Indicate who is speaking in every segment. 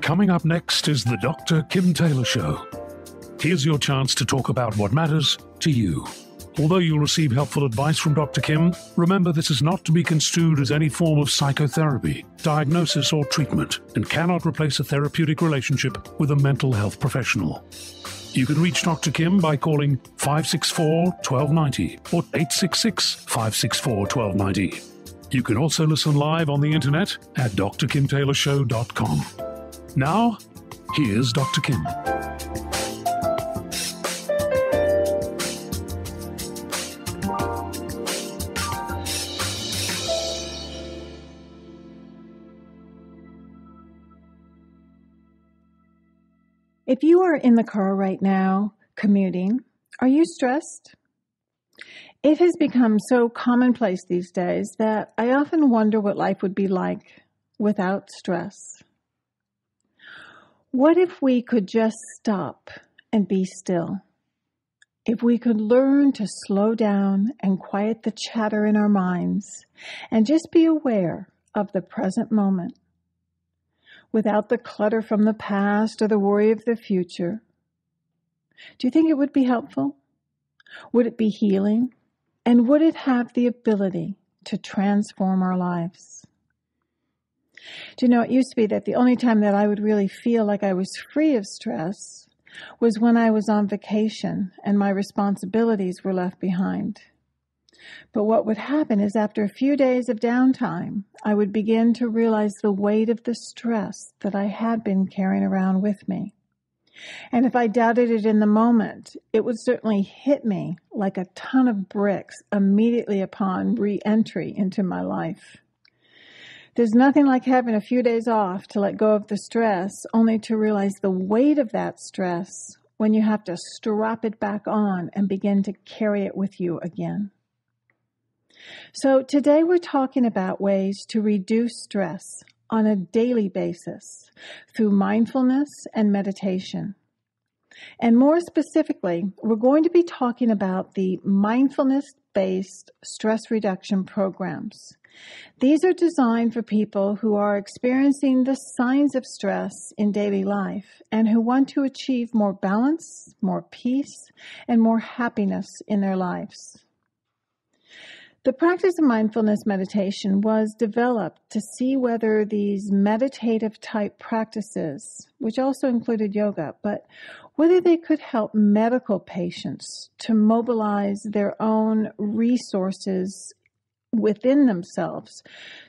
Speaker 1: Coming up next is the Dr. Kim Taylor Show. Here's your chance to talk about what matters to you. Although you'll receive helpful advice from Dr. Kim, remember this is not to be construed as any form of psychotherapy, diagnosis, or treatment, and cannot replace a therapeutic relationship with a mental health professional. You can reach Dr. Kim by calling 564-1290 or 866-564-1290. You can also listen live on the internet at drkimtaylorshow.com. Now, here's Dr. Kim.
Speaker 2: If you are in the car right now, commuting, are you stressed? It has become so commonplace these days that I often wonder what life would be like without stress. What if we could just stop and be still? If we could learn to slow down and quiet the chatter in our minds and just be aware of the present moment, without the clutter from the past or the worry of the future. Do you think it would be helpful? Would it be healing? And would it have the ability to transform our lives? Do you know, it used to be that the only time that I would really feel like I was free of stress was when I was on vacation and my responsibilities were left behind. But what would happen is after a few days of downtime, I would begin to realize the weight of the stress that I had been carrying around with me. And if I doubted it in the moment, it would certainly hit me like a ton of bricks immediately upon re-entry into my life. There's nothing like having a few days off to let go of the stress, only to realize the weight of that stress when you have to strap it back on and begin to carry it with you again. So today we're talking about ways to reduce stress on a daily basis through mindfulness and meditation. And more specifically, we're going to be talking about the mindfulness-based stress reduction programs. These are designed for people who are experiencing the signs of stress in daily life and who want to achieve more balance, more peace, and more happiness in their lives. The practice of mindfulness meditation was developed to see whether these meditative type practices, which also included yoga, but whether they could help medical patients to mobilize their own resources within themselves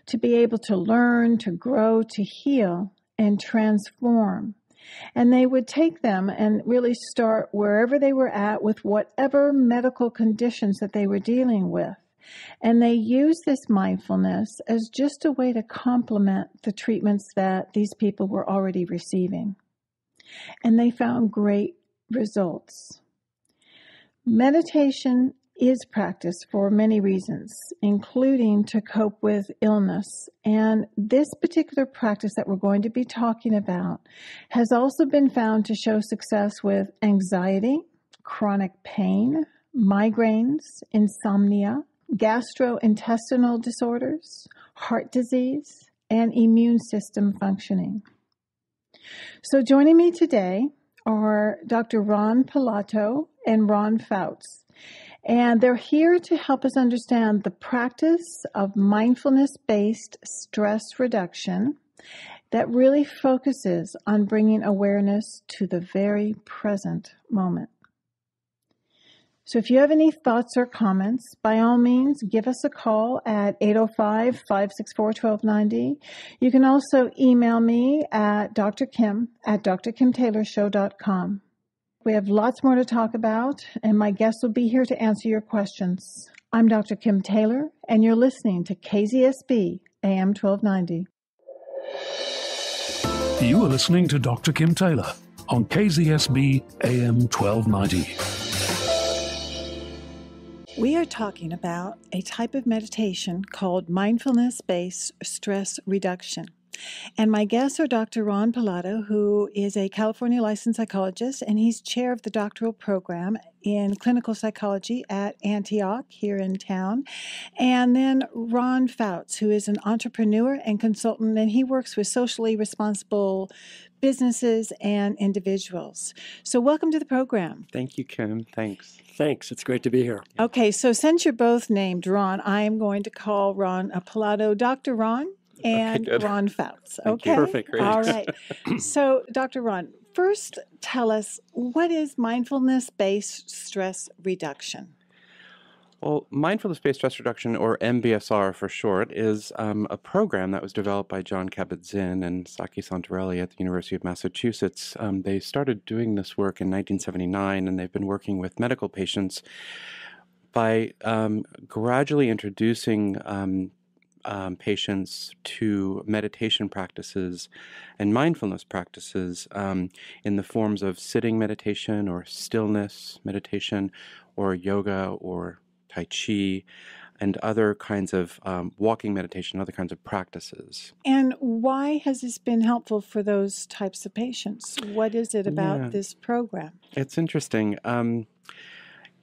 Speaker 2: to be able to learn, to grow, to heal, and transform. And they would take them and really start wherever they were at with whatever medical conditions that they were dealing with. And they use this mindfulness as just a way to complement the treatments that these people were already receiving. And they found great results. Meditation is practiced for many reasons, including to cope with illness. And this particular practice that we're going to be talking about has also been found to show success with anxiety, chronic pain, migraines, insomnia, gastrointestinal disorders, heart disease, and immune system functioning. So joining me today are Dr. Ron Pilato and Ron Fouts, and they're here to help us understand the practice of mindfulness-based stress reduction that really focuses on bringing awareness to the very present moment. So if you have any thoughts or comments, by all means, give us a call at 805-564-1290. You can also email me at drkim@drkimtaylorshow.com. We have lots more to talk about, and my guests will be here to answer your questions. I'm Dr. Kim Taylor, and you're listening to KZSB AM 1290.
Speaker 1: You are listening to Dr. Kim Taylor on KZSB AM 1290.
Speaker 2: We are talking about a type of meditation called mindfulness-based stress reduction. And my guests are Dr. Ron Pilato, who is a California licensed psychologist, and he's chair of the doctoral program in clinical psychology at Antioch here in town. And then Ron Fouts, who is an entrepreneur and consultant, and he works with socially responsible businesses and individuals. So welcome to the program.
Speaker 3: Thank you, Kim. Thanks.
Speaker 4: Thanks. It's great to be here.
Speaker 2: Okay, so since you're both named Ron, I am going to call Ron Pilato Dr. Ron and Ron Fouts. Okay,
Speaker 4: Perfect. Great.
Speaker 2: All right. So, Dr. Ron, first tell us, what is mindfulness-based stress reduction?
Speaker 3: Well, mindfulness-based stress reduction, or Mbsr for short, is a program that was developed by Jon Kabat-Zinn and Saki Santarelli at the University of Massachusetts. They started doing this work in 1979, and they've been working with medical patients by gradually introducing patients to meditation practices and mindfulness practices in the forms of sitting meditation or stillness meditation or yoga or Tai Chi and other kinds of walking meditation, other kinds of practices.
Speaker 2: And why has this been helpful for those types of patients? What is it about this program?
Speaker 3: It's interesting.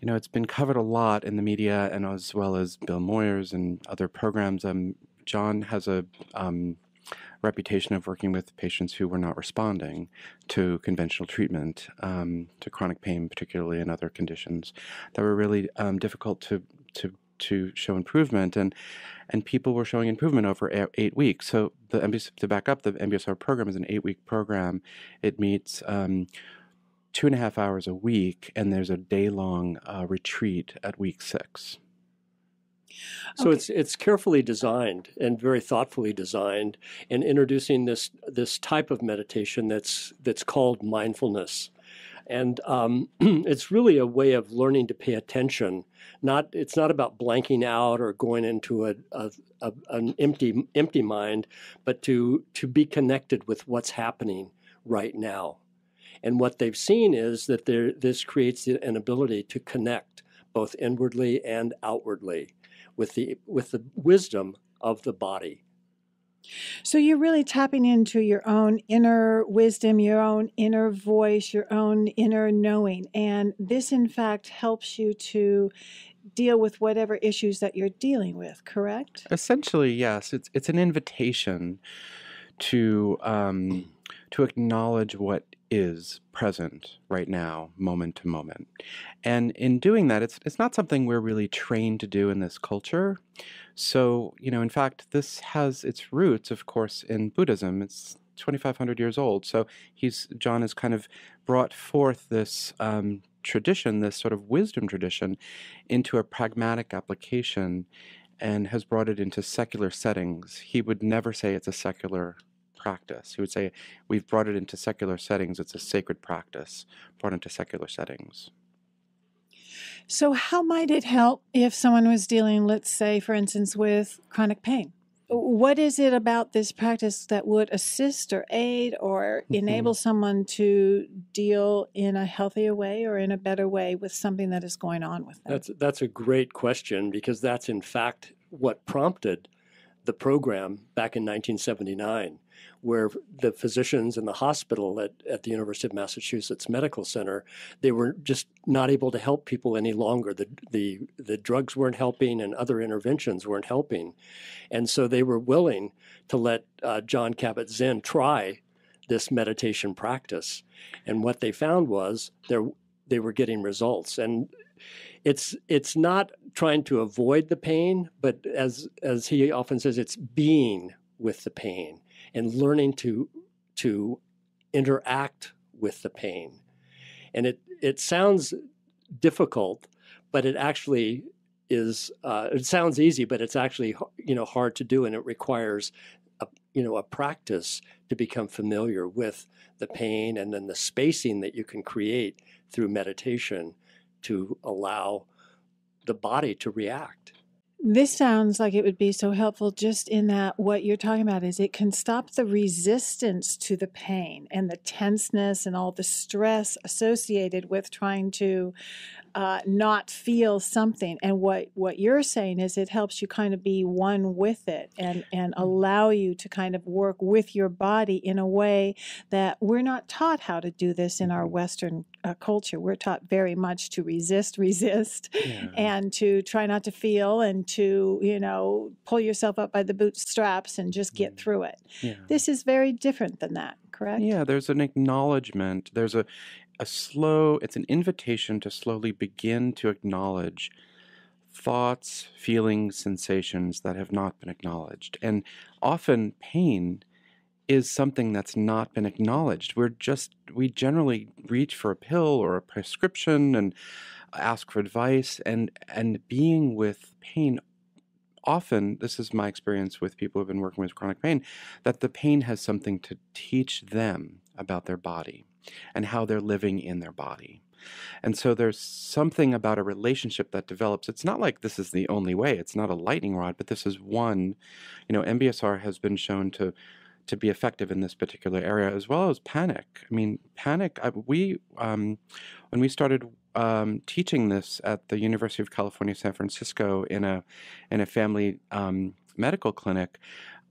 Speaker 3: It's been covered a lot in the media, and as well as Bill Moyers and other programs. John has a reputation of working with patients who were not responding to conventional treatment, to chronic pain particularly, and other conditions that were really difficult to show improvement. And people were showing improvement over 8 weeks. So to back up, the Mbsr program is an 8-week program. It meets 2.5 hours a week, and there's a day-long retreat at week 6.
Speaker 4: So it's carefully designed and very thoughtfully designed, and introducing this type of meditation that's called mindfulness, and it's really a way of learning to pay attention. It's not about blanking out or going into an empty mind, but to be connected with what's happening right now. And what they've seen is that this creates an ability to connect both inwardly and outwardly with the wisdom of the body.
Speaker 2: So you're really tapping into your own inner wisdom, your own inner voice, your own inner knowing. And this, in fact, helps you to deal with whatever issues that you're dealing with, correct?
Speaker 3: Essentially, yes. It's an invitation to acknowledge what is present right now, moment to moment. And in doing that, it's not something we're really trained to do in this culture. So, in fact, this has its roots, of course, in Buddhism. It's 2,500 years old. So John has kind of brought forth this tradition, this sort of wisdom tradition, into a pragmatic application, and has brought it into secular settings. He would never say it's a secular practice. He would say, we've brought it into secular settings. It's a sacred practice brought into secular settings.
Speaker 2: So how might it help if someone was dealing, let's say, for instance, with chronic pain? What is it about this practice that would assist or aid or enable someone to deal in a healthier way or in a better way with something that is going on with them?
Speaker 4: That's a great question, because that's in fact what prompted the program back in 1979, where the physicians in the hospital at the University of Massachusetts Medical Center, they were just not able to help people any longer. The drugs weren't helping and other interventions weren't helping. And so they were willing to let Jon Kabat-Zinn try this meditation practice. And what they found was they were getting results. And it's not trying to avoid the pain, but as he often says, it's being with the pain and learning to interact with the pain. And it sounds difficult, but it actually is. It sounds easy, but it's actually hard to do, and it requires a practice to become familiar with the pain, and then the spacing that you can create through meditation to allow the body to react.
Speaker 2: This sounds like it would be so helpful just in that what you're talking about is it can stop the resistance to the pain and the tenseness and all the stress associated with trying to not feel something. And what you're saying is it helps you kind of be one with it and allow you to kind of work with your body in a way that we're not taught how to do this in our Western culture. We're taught very much to resist,
Speaker 3: Yeah.
Speaker 2: and to try not to feel and to, pull yourself up by the bootstraps and just get through it.
Speaker 3: Yeah.
Speaker 2: This is very different than that, correct?
Speaker 3: Yeah, there's an acknowledgement. There's it's an invitation to slowly begin to acknowledge thoughts, feelings, sensations that have not been acknowledged. And often pain is something that's not been acknowledged. We generally reach for a pill or a prescription and ask for advice, and being with pain, often, this is my experience with people who've been working with chronic pain, that the pain has something to teach them about their body and how they're living in their body. And so there's something about a relationship that develops. It's not like this is the only way. It's not a lightning rod, but this is one. Mbsr has been shown to be effective in this particular area, as well as panic. I mean, panic, when we started teaching this at the University of California, San Francisco in a family medical clinic,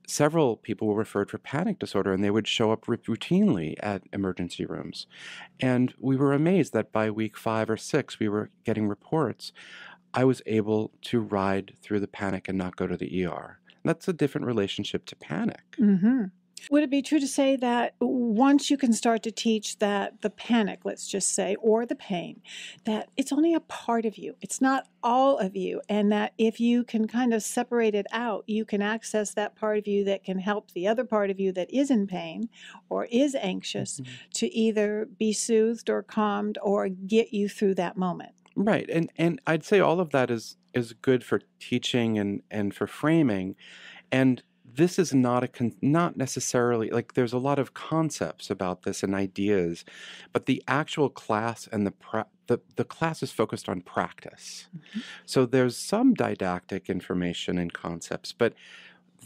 Speaker 3: several people were referred for panic disorder, and they would show up routinely at emergency rooms. And we were amazed that by week 5 or 6, we were getting reports. I was able to ride through the panic and not go to the ER. That's a different relationship to panic.
Speaker 2: Mm-hmm. Would it be true to say that once you can start to teach that the panic, let's just say, or the pain, that it's only a part of you, it's not all of you, and that if you can kind of separate it out, you can access that part of you that can help the other part of you that is in pain or is anxious to either be soothed or calmed or get you through that moment?
Speaker 3: Right. And I'd say all of that is good for teaching and for framing. And this is not necessarily, like, there's a lot of concepts about this and ideas, but the actual class and the class is focused on practice. So there's some didactic information and concepts, but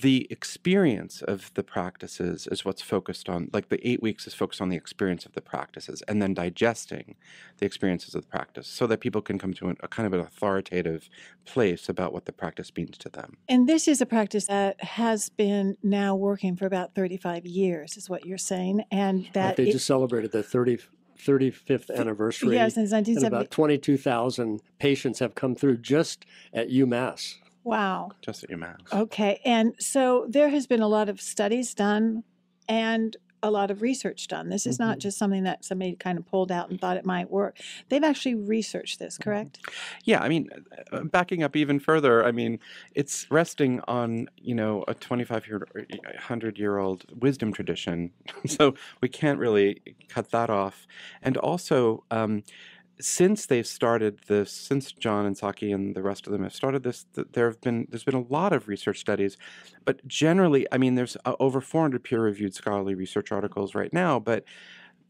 Speaker 3: the experience of the practices is what's focused on. Like, the 8 weeks is focused on the experience of the practices and then digesting the experiences of the practice so that people can come to a kind of an authoritative place about what the practice means to them.
Speaker 2: And this is a practice that has been now working for about 35 years, is what you're saying. And that
Speaker 4: they just celebrated the 35th anniversary.
Speaker 2: Yes, since 1970.
Speaker 4: And about 22,000 patients have come through just at UMass.
Speaker 2: Wow.
Speaker 3: Just at UMass.
Speaker 2: Okay. And so there has been a lot of studies done and a lot of research done. This is not just something that somebody kind of pulled out and thought it might work. They've actually researched this, correct?
Speaker 3: Yeah, I mean, backing up even further, I mean, it's resting on, a 2,500-year-old wisdom tradition. So we can't really cut that off. And also, since they've started this, since John and Saki and the rest of them have started this, there's been a lot of research studies, but generally, I mean, there's over 400 peer-reviewed scholarly research articles right now, but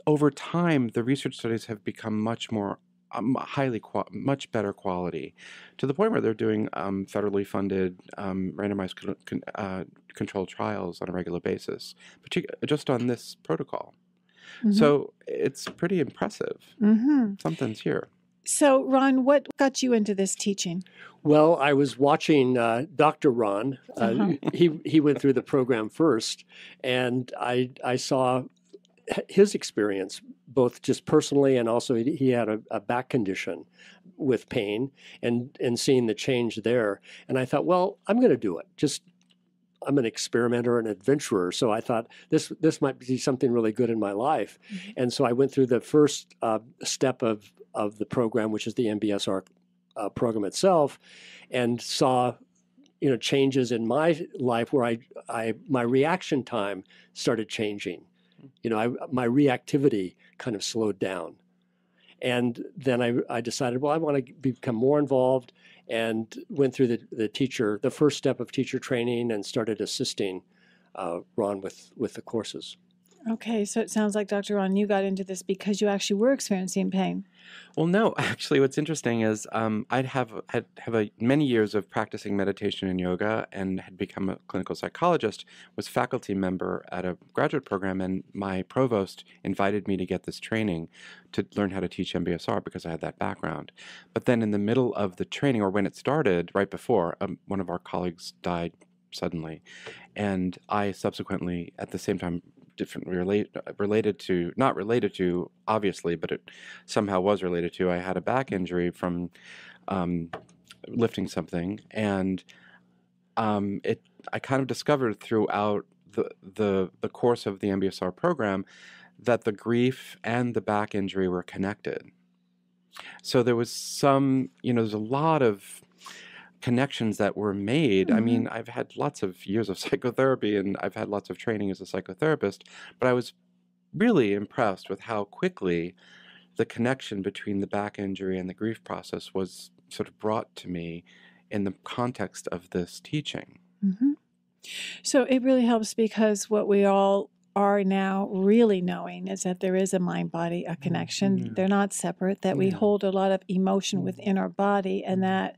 Speaker 3: over time, the research studies have become much more much better quality, to the point where they're doing federally funded randomized controlled trials on a regular basis, just on this protocol. So it's pretty impressive. Something's here.
Speaker 2: So, Ron, what got you into this teaching?
Speaker 4: Well, I was watching Dr. Ron. He went through the program first, and I saw his experience, both just personally and also he had a back condition with pain, and seeing the change there. And I thought, well, I'm going to do it. I'm an experimenter and adventurer, so I thought this might be something really good in my life. And so I went through the first step of the program, which is the Mbsr program itself, and saw changes in my life where my reaction time started changing. My reactivity kind of slowed down. And then I decided, well, I want to become more involved, and went through the first step of teacher training, and started assisting Ron with the courses.
Speaker 2: Okay, so it sounds like, Dr. Ron, you got into this because you actually were experiencing pain.
Speaker 3: Well, no, actually, what's interesting is I'd have many years of practicing meditation and yoga, and had become a clinical psychologist, was faculty member at a graduate program, and my provost invited me to get this training to learn how to teach MBSR because I had that background. But then in the middle of the training, or when it started, right before, one of our colleagues died suddenly, and I subsequently, at the same time, not related to, obviously, but it somehow was related to, I had a back injury from lifting something, and I kind of discovered throughout the course of the MBSR program that the grief and the back injury were connected. So there was there's a lot of connections that were made. I mean, I've had lots of years of psychotherapy, and I've had lots of training as a psychotherapist, but I was really impressed with how quickly the connection between the back injury and the grief process was sort of brought to me in the context of this teaching.
Speaker 2: So it really helps, because what we all are now really knowing is that there is a mind-body, a connection. They're not separate, that we hold a lot of emotion within our body, and that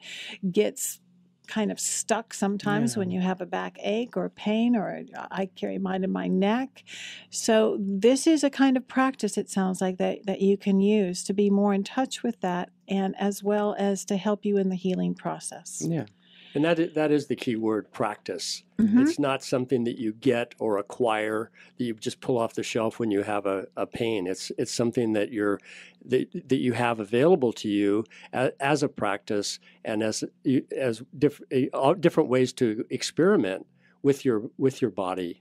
Speaker 2: gets kind of stuck sometimes when you have a backache or pain, or I carry mine in my neck. So this is a kind of practice, it sounds like, that you can use to be more in touch with that, and as well as to help you in the healing process.
Speaker 3: Yeah.
Speaker 4: And that is the key word, practice. It's not something that you get or acquire, that you just pull off the shelf when you have a pain. It's something that you have available to you as a practice, and as different ways to experiment with your body.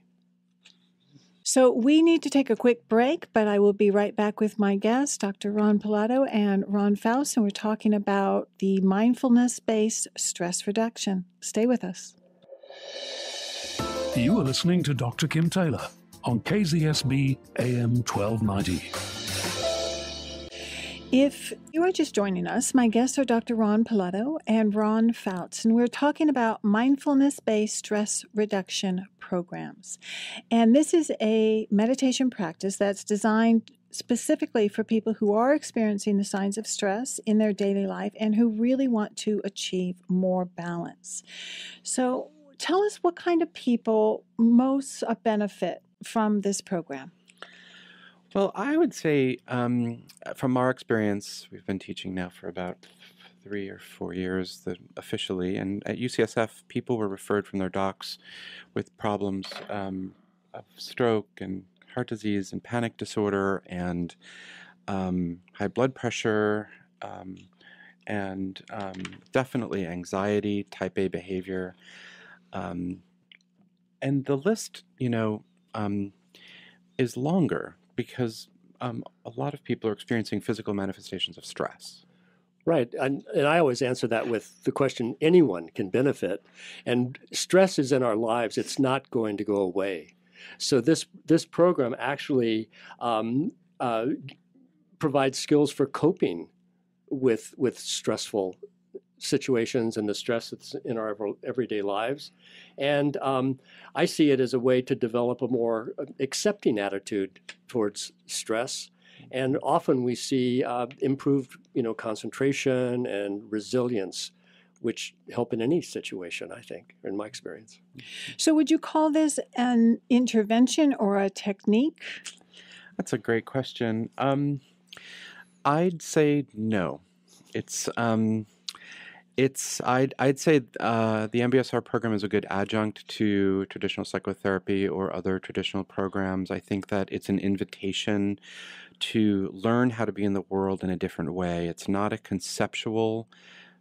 Speaker 2: So we need to take a quick break, but I will be right back with my guests, Dr. Ron Pilato and Ron Faust, and we're talking about the mindfulness-based stress reduction. Stay with us.
Speaker 1: You are listening to Dr. Kim Taylor on KZSB AM 1290.
Speaker 2: If you are just joining us, my guests are Dr. Ron Pilato and Ron Faust, and we're talking about mindfulness-based stress reduction programs. And this is a meditation practice that's designed specifically for people who are experiencing the signs of stress in their daily life and who really want to achieve more balance. So tell us what kind of people most benefit from this program.
Speaker 3: Well, I would say from our experience, we've been teaching now for about 3 or 4 years officially, and at UCSF, people were referred from their docs with problems of stroke and heart disease and panic disorder and high blood pressure and definitely anxiety, type A behavior. And the list, is longer, because a lot of people are experiencing physical manifestations of stress.
Speaker 4: Right. And I always answer that with the question, anyone can benefit. And stress is in our lives. It's not going to go away. So this program actually provides skills for coping with stressful situations and the stress that's in our everyday lives. And I see it as a way to develop a more accepting attitude towards stress. And often we see improved, concentration and resilience, which help in any situation, I think, in my experience.
Speaker 2: So would you call this an intervention or a technique?
Speaker 3: That's a great question. I'd say no. I'd say the Mbsr program is a good adjunct to traditional psychotherapy or other traditional programs. I think that it's an invitation to learn how to be in the world in a different way. It's not a conceptual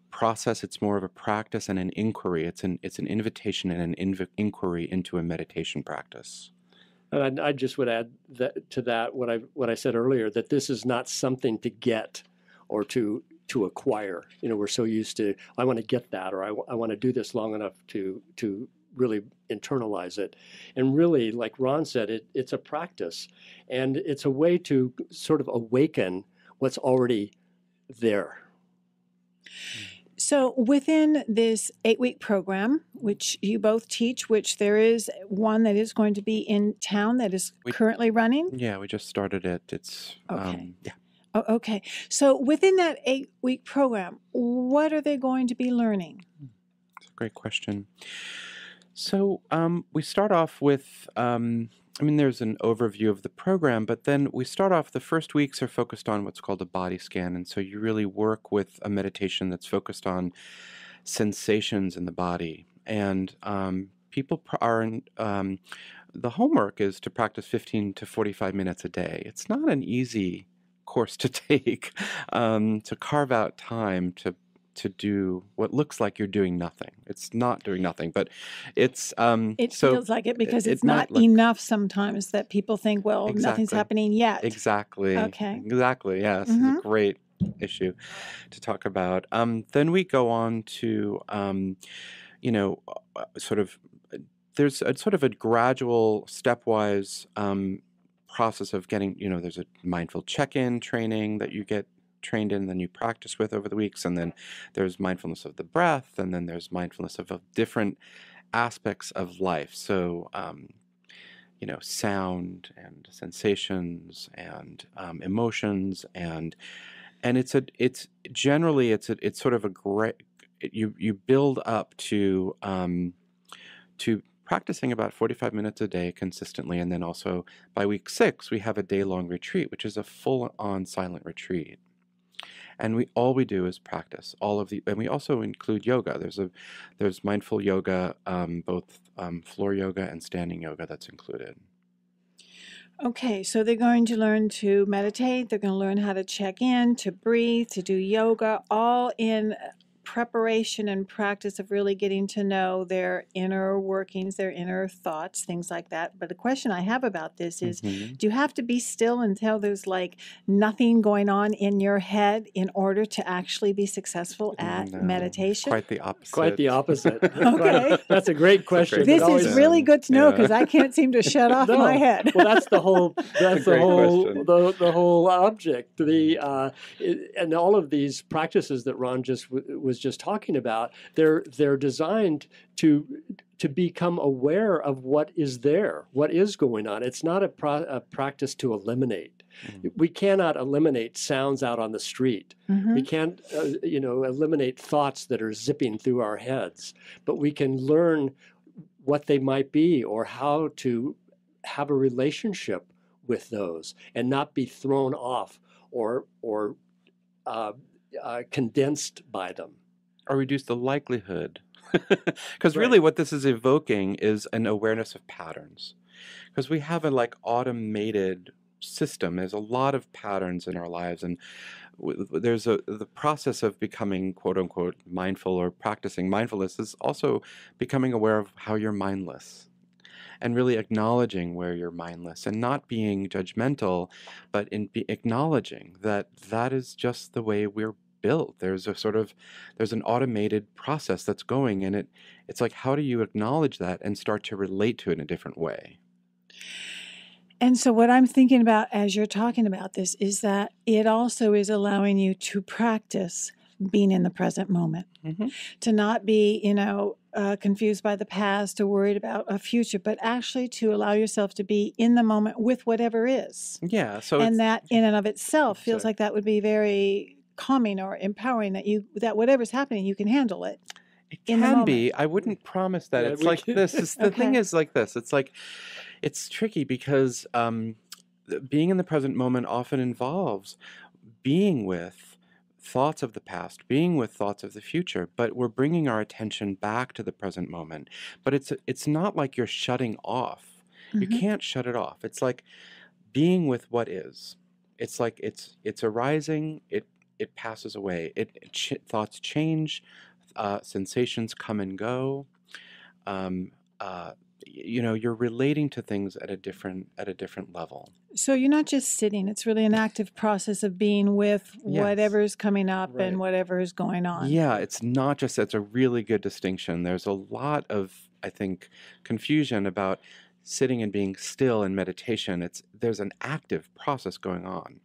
Speaker 3: process. It's more of a practice and an inquiry. It's an invitation and an inquiry into a meditation practice.
Speaker 4: And I just would add to that what I said earlier, that this is not something to get or to acquire. We're so used to, I want to get that, or I want to do this long enough to really internalize it. And really, like Ron said, it's a practice, and it's a way to sort of awaken what's already there.
Speaker 2: So within this 8-week program, which you both teach, which there is one that is going to be in town that is currently running?
Speaker 3: Yeah, we just started it. It's,
Speaker 2: okay.
Speaker 3: Yeah.
Speaker 2: Oh, okay. So within that 8-week program, what are they going to be learning?
Speaker 3: That's a great question. So we start off with, there's an overview of the program, but then we start off, the first weeks are focused on what's called a body scan. And so you really work with a meditation that's focused on sensations in the body. And people are, the homework is to practice 15 to 45 minutes a day. It's not an easy course to take, to carve out time to do what looks like you're doing nothing. It's not doing nothing, but it's
Speaker 2: it
Speaker 3: so
Speaker 2: feels like it because it's
Speaker 3: it
Speaker 2: not enough sometimes that people think, well,
Speaker 3: Exactly.
Speaker 2: nothing's happening yet.
Speaker 3: Exactly.
Speaker 2: Okay.
Speaker 3: Exactly. Yes. It's a great issue to talk about. Then we go on to sort of there's a sort of a gradual, stepwise process of getting, there's a mindful check-in training that you get trained in, then you practice with over the weeks, and then there's mindfulness of the breath, and then there's mindfulness of different aspects of life. So, sound and sensations and emotions, and it's sort of a great, you build up to practicing about 45 minutes a day consistently. And then also by week 6, we have a day-long retreat, which is a full-on silent retreat. And all we do is practice and we also include yoga. There's mindful yoga, both floor yoga and standing yoga that's included.
Speaker 2: Okay, so they're going to learn to meditate, they're going to learn how to check in, to breathe, to do yoga, all in preparation and practice of really getting to know their inner workings, their inner thoughts, things like that. But the question I have about this is, do you have to be still until there's like nothing going on in your head in order to actually be successful at meditation?
Speaker 3: Quite the opposite.
Speaker 4: Quite the opposite.
Speaker 2: Okay.
Speaker 4: That's a great question.
Speaker 2: This is really good to know because I can't seem to shut off my head.
Speaker 4: Well, that's the whole the whole object. And all of these practices that Ron was just talking about, they're designed to become aware of what is there, what is going on. It's not a practice to eliminate. We cannot eliminate sounds out on the street. We can't, eliminate thoughts that are zipping through our heads. But we can learn what they might be or how to have a relationship with those and not be thrown off or condensed by them.
Speaker 3: Or reduce the likelihood. Because really what this is evoking is an awareness of patterns. Because we have a automated system. There's a lot of patterns in our lives, and there's the process of becoming quote unquote mindful or practicing mindfulness is also becoming aware of how you're mindless and really acknowledging where you're mindless and not being judgmental, but acknowledging that is just the way we're built. There's an automated process that's going, and it's like, how do you acknowledge that and start to relate to it in a different way?
Speaker 2: And so what I'm thinking about as you're talking about this is that it also is allowing you to practice being in the present moment, to not be, confused by the past or worried about a future, but actually to allow yourself to be in the moment with whatever is.
Speaker 3: Yeah.
Speaker 2: And that in and of itself feels like that would be very calming or empowering, that whatever's happening, you can handle it.
Speaker 3: It can be. I wouldn't promise that. It's like this. The thing is like this. It's like, it's tricky because being in the present moment often involves being with thoughts of the past, being with thoughts of the future, but we're bringing our attention back to the present moment. But it's not like you're shutting off. You can't shut it off. It's like being with what is. It's like it's arising. It passes away. Thoughts change. Sensations come and go. You're relating to things at a different level. So
Speaker 2: you're not just sitting. It's really an active process of being with whatever's coming up and whatever is going on.
Speaker 3: Yeah, it's not just, that's a really good distinction. There's a lot of, I think, confusion about sitting and being still in meditation. There's an active process going on.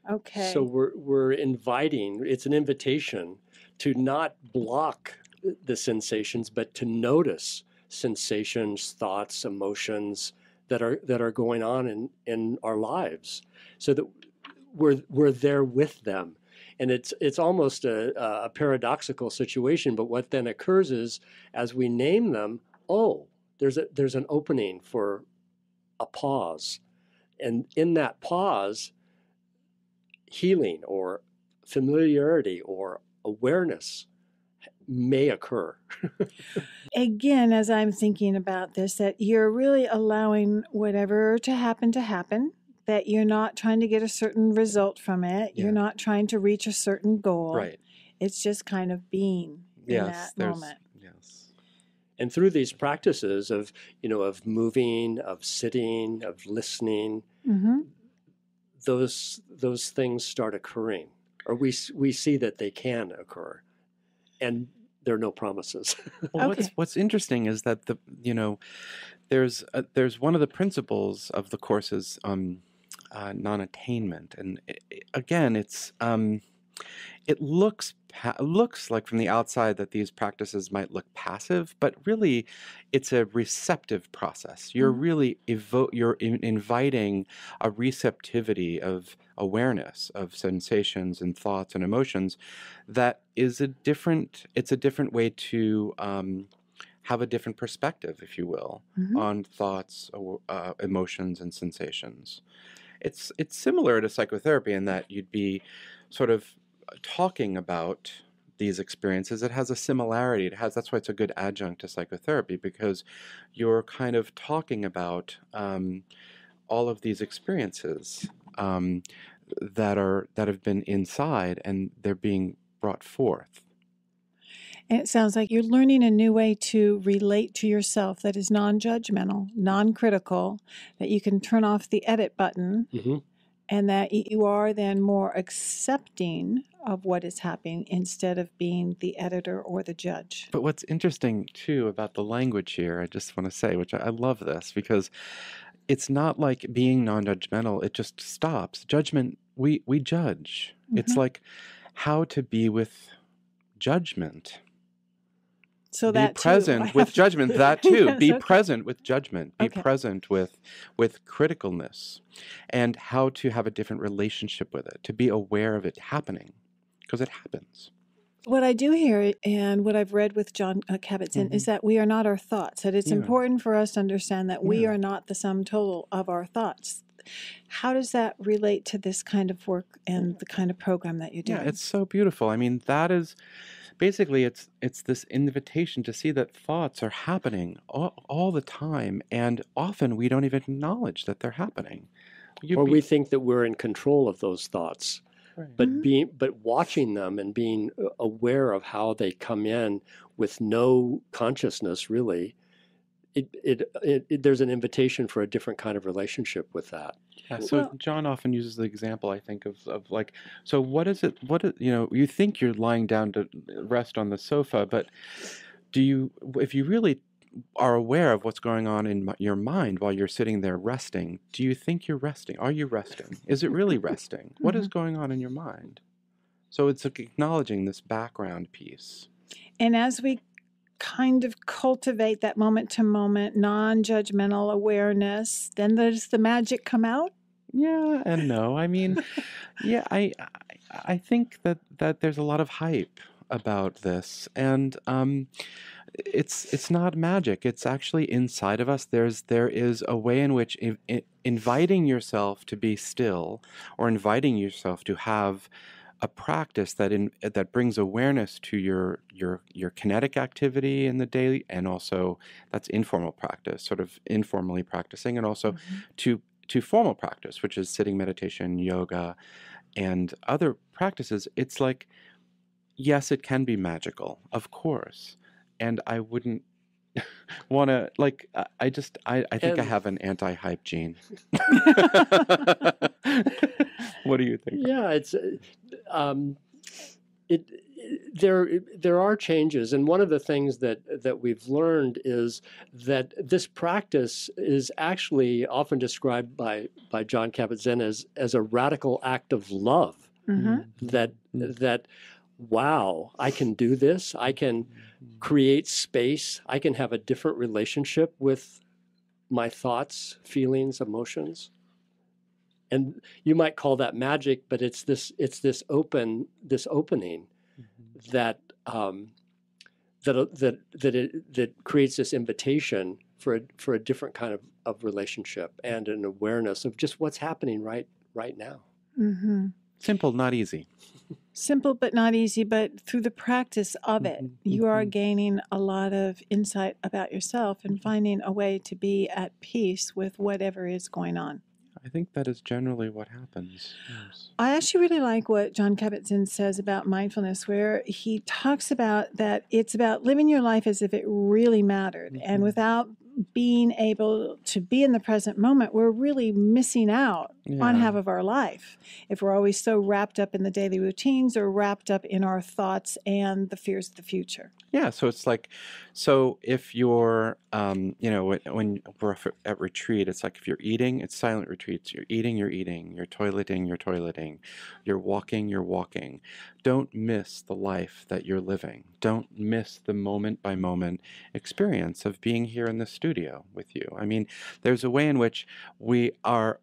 Speaker 2: Okay.
Speaker 4: So we're inviting, it's an invitation to not block the sensations, but to notice sensations, thoughts, emotions that are going on in our lives, so that we're there with them. And it's almost a paradoxical situation. But what then occurs is, as we name them, there's an opening for a pause, and in that pause, healing or familiarity or awareness may occur.
Speaker 2: Again, as I'm thinking about this, that you're really allowing whatever to happen, that you're not trying to get a certain result from it.
Speaker 3: Yeah.
Speaker 2: You're not trying to reach a certain goal.
Speaker 3: Right.
Speaker 2: It's just kind of being in that moment.
Speaker 3: Yes.
Speaker 4: And through these practices of moving, of sitting, of listening,
Speaker 2: Mm-hmm.
Speaker 4: those things start occurring, or we see that they can occur, and there are no promises.
Speaker 3: Well,
Speaker 2: Okay.
Speaker 3: what's interesting is that there's one of the principles of the course's non-attainment, and again, it looks like from the outside that these practices might look passive, but really, it's a receptive process. You're really inviting a receptivity of awareness of sensations and thoughts and emotions that is a different way to have a different perspective, if you will, on thoughts, emotions, and sensations. It's similar to psychotherapy in that you'd be sort of talking about these experiences. It has a similarity. That's why it's a good adjunct to psychotherapy, because you're kind of talking about all of these experiences that have been inside, and they're being brought forth.
Speaker 2: And it sounds like you're learning a new way to relate to yourself that is non-judgmental, non-critical, that you can turn off the edit button, and that you are then more accepting of what is happening instead of being the editor or the judge.
Speaker 3: But what's interesting, too, about the language here, I just want to say, which I love this, because it's not like being non-judgmental. It just stops. Judgment, we judge. It's like how to be with judgment.
Speaker 2: So
Speaker 3: be
Speaker 2: that
Speaker 3: present with judgment. That too.
Speaker 2: Yes,
Speaker 3: Be
Speaker 2: okay.
Speaker 3: present with judgment. Be
Speaker 2: Okay.
Speaker 3: present with criticalness, and how to have a different relationship with it. To be aware of it happening, because it happens.
Speaker 2: What I do hear, and what I've read with John Kabat-Zinn, is that we are not our thoughts. That it's
Speaker 3: Yeah.
Speaker 2: important for us to understand that we
Speaker 3: Yeah.
Speaker 2: are not the sum total of our thoughts. How does that relate to this kind of work and the kind of program that you're doing?
Speaker 3: Yeah, it's so beautiful. I mean, that is basically it's this invitation to see that thoughts are happening all the time, and often we don't even acknowledge that they're happening.
Speaker 4: We think that we're in control of those thoughts.
Speaker 3: Right.
Speaker 4: But watching them and being aware of how they come in with no consciousness, really, there's an invitation for a different kind of relationship with that.
Speaker 3: Yeah, so John often uses the example, I think, of like, so what is it, you think you're lying down to rest on the sofa, but if you really are aware of what's going on in your mind while you're sitting there resting, do you think you're resting? Are you resting? Is it really resting? What is going on in your mind? So it's acknowledging this background piece.
Speaker 2: And as we kind of cultivate that moment-to-moment, non-judgmental awareness, then does the magic come out?
Speaker 3: Yeah and no. I mean, yeah, I think that there's a lot of hype about this, and it's not magic. It's actually inside of us. There is a way in which inviting yourself to be still, or inviting yourself to have a practice that brings awareness to your kinetic activity in the daily, and also that's informal practice, sort of informally practicing, and also to formal practice, which is sitting meditation, yoga, and other practices. It's like, yes, it can be magical, of course. And I wouldn't want to, like, I think I have an anti-hype gene. What do you think?
Speaker 4: Yeah, it's there are changes, and one of the things that we've learned is that this practice is actually often described by John Kabat-Zinn as a radical act of love. That wow, I can do this. I can create space. I can have a different relationship with my thoughts, feelings, emotions. And you might call that magic, but it's this opening that that creates this invitation for a different kind of relationship and an awareness of just what's happening right now.
Speaker 2: Mm-hmm.
Speaker 3: Simple, not easy.
Speaker 2: Simple but not easy, but through the practice of it, you are gaining a lot of insight about yourself and finding a way to be at peace with whatever is going on.
Speaker 3: I think that is generally what happens. Yes.
Speaker 2: I actually really like what Jon Kabat-Zinn says about mindfulness, where he talks about that it's about living your life as if it really mattered. And without being able to be in the present moment, we're really missing out on half of our life if we're always so wrapped up in the daily routines or wrapped up in our thoughts and the fears of the future.
Speaker 3: Yeah, so it's like, so if you're, when we're at retreat, it's like if you're eating, it's silent retreats. You're eating, you're toileting. You're walking. Don't miss the life that you're living. Don't miss the moment by moment experience of being here in the studio with you. I mean, there's a way in which our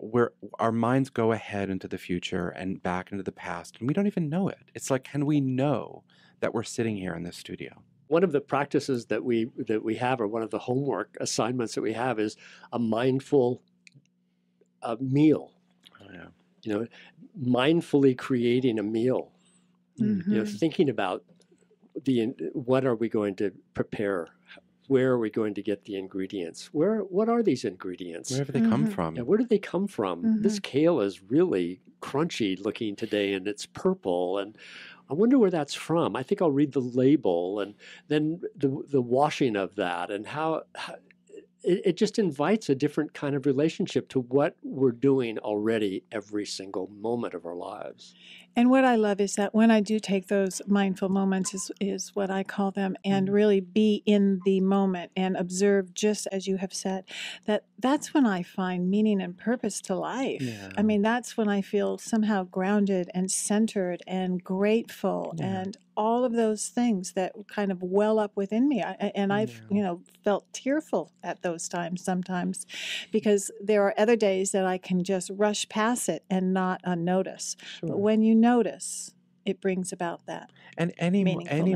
Speaker 3: minds go ahead into the future and back into the past, and we don't even know it. It's like, can we know that we're sitting here in this studio?
Speaker 4: One of the practices that we have, or one of the homework assignments that we have, is a mindful meal.
Speaker 3: Oh, yeah.
Speaker 4: Mindfully creating a meal. Thinking about what are we going to prepare? Where are we going to get the ingredients? What are these ingredients?
Speaker 3: Where have they come from?
Speaker 4: Yeah, where did they come from? This kale is really crunchy looking today, and it's purple, and I wonder where that's from. I think I'll read the label, and then the washing of that, and how it just invites a different kind of relationship to what we're doing already every single moment of our lives.
Speaker 2: And what I love is that when I do take those mindful moments, is what I call them, and really be in the moment and observe, just as you have said, that's when I find meaning and purpose to life.
Speaker 3: Yeah.
Speaker 2: I mean, that's when I feel somehow grounded and centered and grateful and all of those things that kind of well up within me. I've felt tearful at those times sometimes, because there are other days that I can just rush past it and not notice.
Speaker 3: Sure.
Speaker 2: But when you notice, it brings about that.
Speaker 3: And any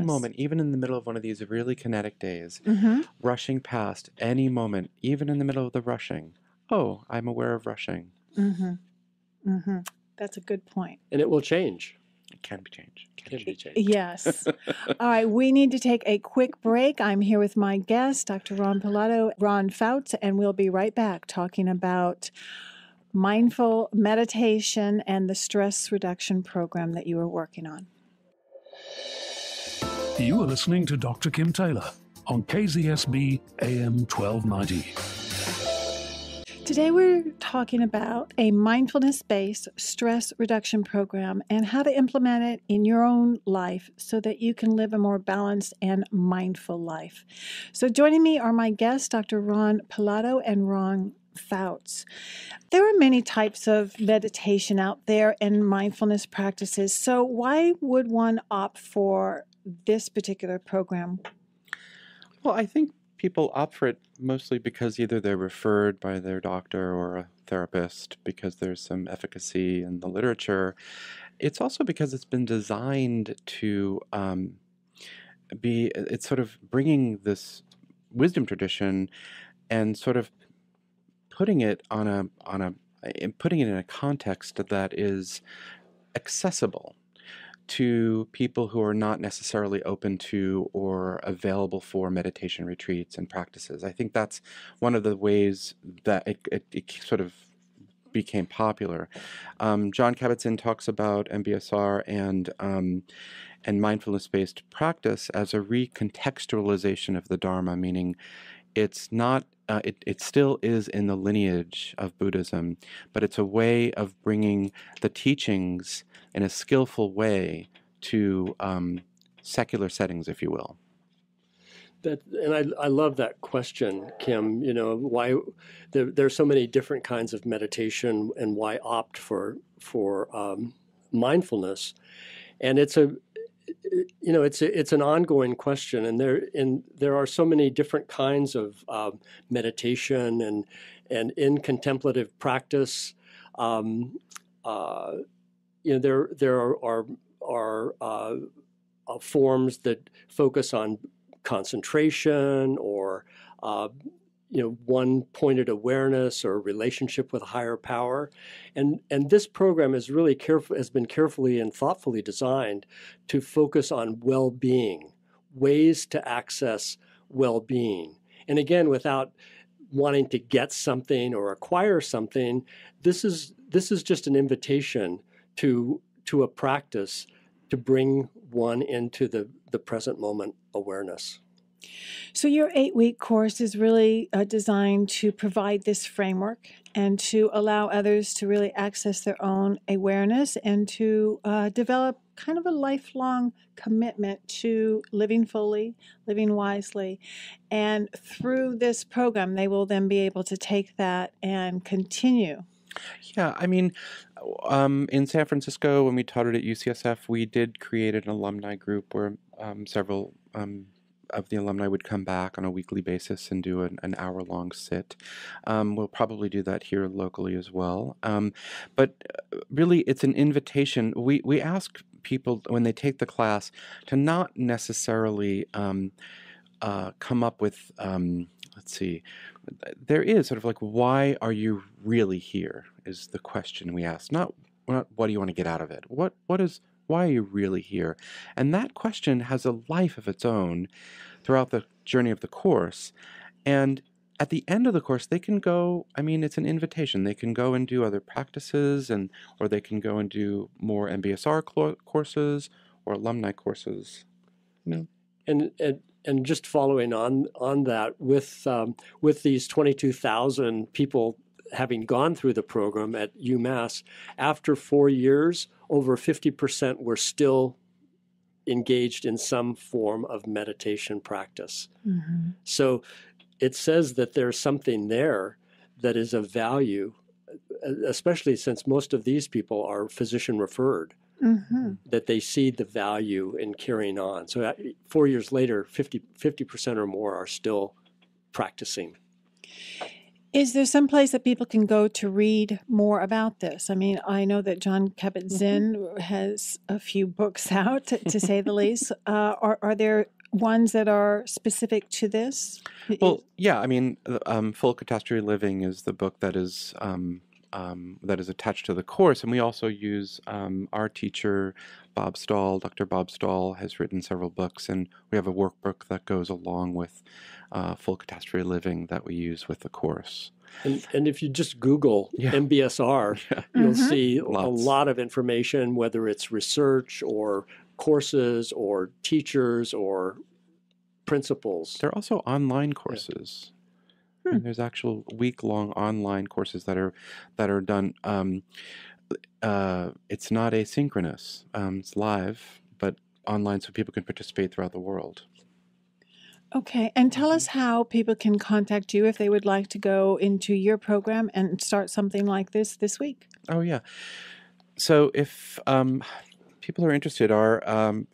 Speaker 3: moment, even in the middle of one of these really kinetic days, rushing past any moment, even in the middle of the rushing, oh, I'm aware of rushing.
Speaker 2: That's a good point.
Speaker 4: And it will change.
Speaker 3: It can be changed.
Speaker 2: Yes. All right, we need to take a quick break. I'm here with my guest, Dr. Ron Fouts, and we'll be right back talking about mindful meditation and the stress reduction program that you are working on.
Speaker 1: You are listening to Dr. Kim Taylor on KZSB AM 1290.
Speaker 2: Today we're talking about a mindfulness-based stress reduction program and how to implement it in your own life so that you can live a more balanced and mindful life. So joining me are my guests, Dr. Ron Pilato and Ron Fouts. There are many types of meditation out there and mindfulness practices. So why would one opt for this particular program?
Speaker 3: Well, I think people opt for it mostly because either they're referred by their doctor or a therapist because there's some efficacy in the literature. It's also because it's been designed to it's sort of bringing this wisdom tradition and sort of putting it putting it in a context that is accessible to people who are not necessarily open to or available for meditation retreats and practices. I think that's one of the ways that it sort of became popular. Jon Kabat-Zinn talks about Mbsr and mindfulness-based practice as a recontextualization of the Dharma, meaning it's not. It still is in the lineage of Buddhism, but it's a way of bringing the teachings in a skillful way to secular settings, if you will.
Speaker 4: And I love that question, Kim. Why there's so many different kinds of meditation, and why opt for mindfulness? And it's an ongoing question, and there are so many different kinds of meditation and in contemplative practice. There are forms that focus on concentration or one-pointed awareness or relationship with a higher power, and this program is really has been carefully and thoughtfully designed to focus on well-being, ways to access well-being, and again, without wanting to get something or acquire something. This is just an invitation to a practice to bring one into the present moment awareness.
Speaker 2: So your 8-week course is really designed to provide this framework and to allow others to really access their own awareness and to develop kind of a lifelong commitment to living fully, living wisely. And through this program, they will then be able to take that and continue.
Speaker 3: Yeah, I mean, in San Francisco, when we taught it at UCSF, we did create an alumni group where several of the alumni would come back on a weekly basis and do an hour-long sit. We'll probably do that here locally as well. But really, it's an invitation. We ask people when they take the class to not necessarily come up with, let's see, there is sort of like, why are you really here is the question we ask. Not what do you want to get out of it? Why are you really here? And that question has a life of its own throughout the journey of the course. And at the end of the course, they can go, I mean, it's an invitation. They can go and do other practices, or they can go and do more Mbsr courses or alumni courses.
Speaker 4: And just following on that, with these 22,000 people having gone through the program at UMass, after 4 years, over 50% were still engaged in some form of meditation practice. Mm-hmm. So it says that there's something there that is of value, especially since most of these people are physician referred. Mm-hmm. That they see the value in carrying on. So 4 years later, 50% or more are still practicing.
Speaker 2: Is there some place that people can go to read more about this? I mean, I know that Jon Kabat-Zinn has a few books out, to say the least. Are there ones that are specific to this?
Speaker 3: Well, yeah. I mean, Full Catastrophe Living is the book that is attached to the course, and we also use our teacher, Bob Stahl. Dr. Bob Stahl has written several books, and we have a workbook that goes along with Full Catastrophe Living that we use with the course.
Speaker 4: And if you just Google Mbsr, you'll see a lot of information, whether it's research or courses or teachers or principles.
Speaker 3: There are also online courses. And there's actual week-long online courses that are done. It's not asynchronous. It's live, but online, so people can participate throughout the world.
Speaker 2: Okay, and tell us how people can contact you if they would like to go into your program and start something like this week.
Speaker 3: Oh, yeah. So if people are interested, our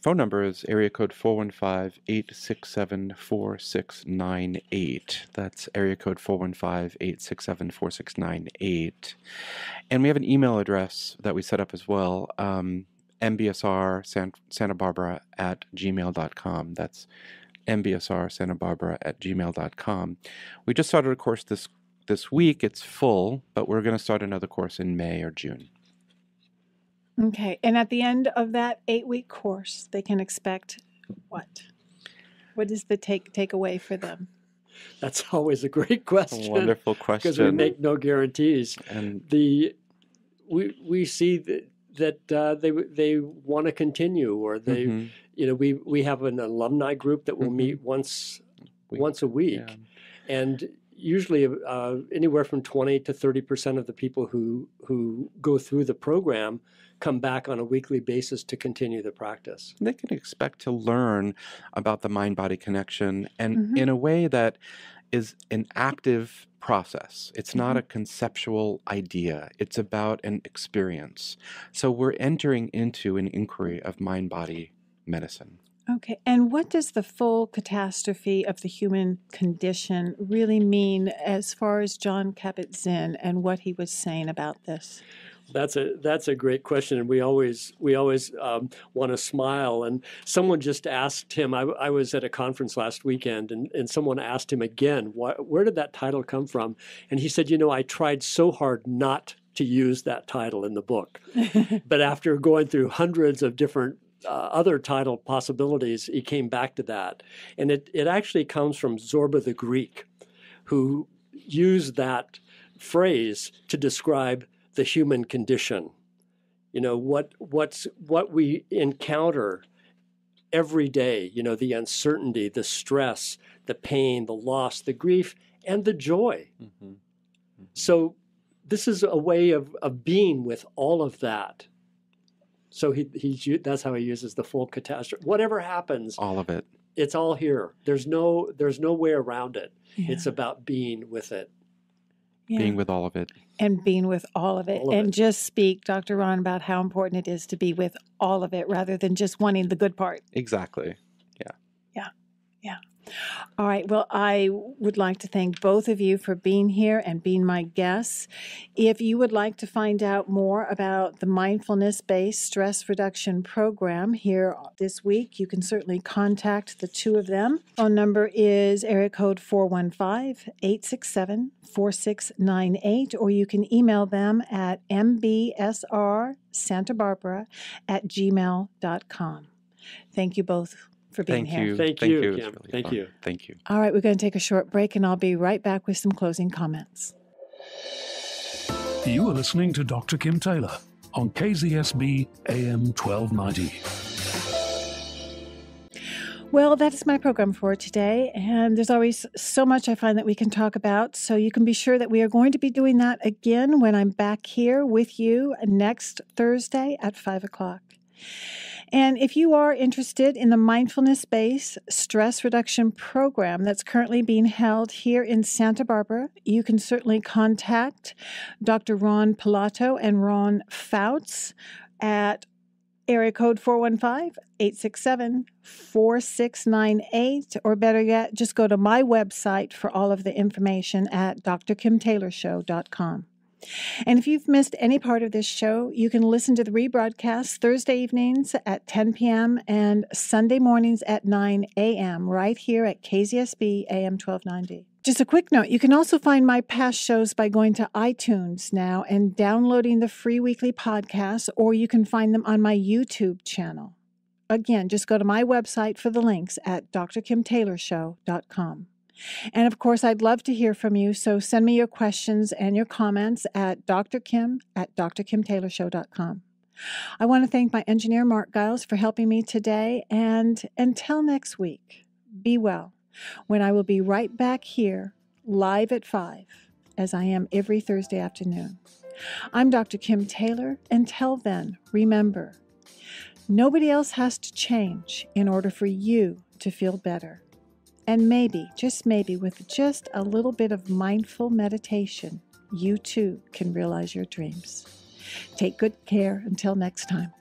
Speaker 3: phone number is area code 415-867-4698. That's area code 415-867-4698. And we have an email address that we set up as well, mbsrsantabarbara@gmail.com. That's mbsrsantabarbara@gmail.com. We just started a course this week. It's full, but we're going to start another course in May or June.
Speaker 2: Okay, and at the end of that 8-week course, they can expect what? What is the takeaway for them?
Speaker 4: That's always a great question.
Speaker 3: A wonderful question.
Speaker 4: Because we make no guarantees.
Speaker 3: And
Speaker 4: we see that they want to continue, or they we have an alumni group that will meet once a week, and usually anywhere from 20 to 30% of the people who go through the program come back on a weekly basis to continue the practice.
Speaker 3: They can expect to learn about the mind-body connection, and in a way that is an active process. It's not a conceptual idea. It's about an experience. So we're entering into an inquiry of mind-body medicine.
Speaker 2: Okay, and what does the full catastrophe of the human condition really mean as far as Jon Kabat-Zinn and what he was saying about this?
Speaker 4: That's a great question, and we always want to smile. And someone just asked him. I was at a conference last weekend, and someone asked him again, where did that title come from? And he said, I tried so hard not to use that title in the book, but after going through hundreds of different other title possibilities, he came back to that, and it actually comes from Zorba the Greek, who used that phrase to describe the human condition. What we encounter every day, the uncertainty, the stress, the pain, the loss, the grief, and the joy. Mm-hmm. Mm-hmm. So this is a way of being with all of that. So that's how he uses the full catastrophe. Whatever happens, all of it. It's all here. There's no way around it. Yeah. It's about being with it.
Speaker 2: Yeah.
Speaker 3: Being with all of it.
Speaker 2: And being with all of it. Just speak, Dr. Ron, about how important it is to be with all of it rather than just wanting the good part.
Speaker 3: Exactly. Yeah.
Speaker 2: All right. Well, I would like to thank both of you for being here and being my guests. If you would like to find out more about the Mindfulness-based stress reduction program here this week, you can certainly contact the two of them. Phone number is area code 415-867-4698, or you can email them at mbsrsantabarbara@gmail.com. Thank you both for being here.
Speaker 4: Thank you, Kim.
Speaker 3: Really
Speaker 4: Thank you.
Speaker 3: Thank you.
Speaker 2: All right, we're going to take a short break, and I'll be right back with some closing comments.
Speaker 1: You are listening to Dr. Kim Taylor on KZSB AM 1290.
Speaker 2: Well, that is my program for today, and there's always so much I find that we can talk about, so you can be sure that we are going to be doing that again when I'm back here with you next Thursday at 5 o'clock. And if you are interested in the Mindfulness-based stress reduction program that's currently being held here in Santa Barbara, you can certainly contact Dr. Ron Pilato and Ron Fouts at area code 415-867-4698, or better yet, just go to my website for all of the information at drkimtaylorshow.com. And if you've missed any part of this show, you can listen to the rebroadcast Thursday evenings at 10 p.m. and Sunday mornings at 9 a.m. right here at KZSB AM 1290. Just a quick note, you can also find my past shows by going to iTunes now and downloading the free weekly podcasts, or you can find them on my YouTube channel. Again, just go to my website for the links at drkimtaylorshow.com. And of course, I'd love to hear from you, so send me your questions and your comments at drkim@drkimtaylorshow.com. I want to thank my engineer, Mark Giles, for helping me today, and until next week, be well, when I will be right back here, live at 5, as I am every Thursday afternoon. I'm Dr. Kim Taylor. Until then, remember, nobody else has to change in order for you to feel better. And maybe, just maybe, with just a little bit of mindful meditation, you too can realize your dreams. Take good care until next time.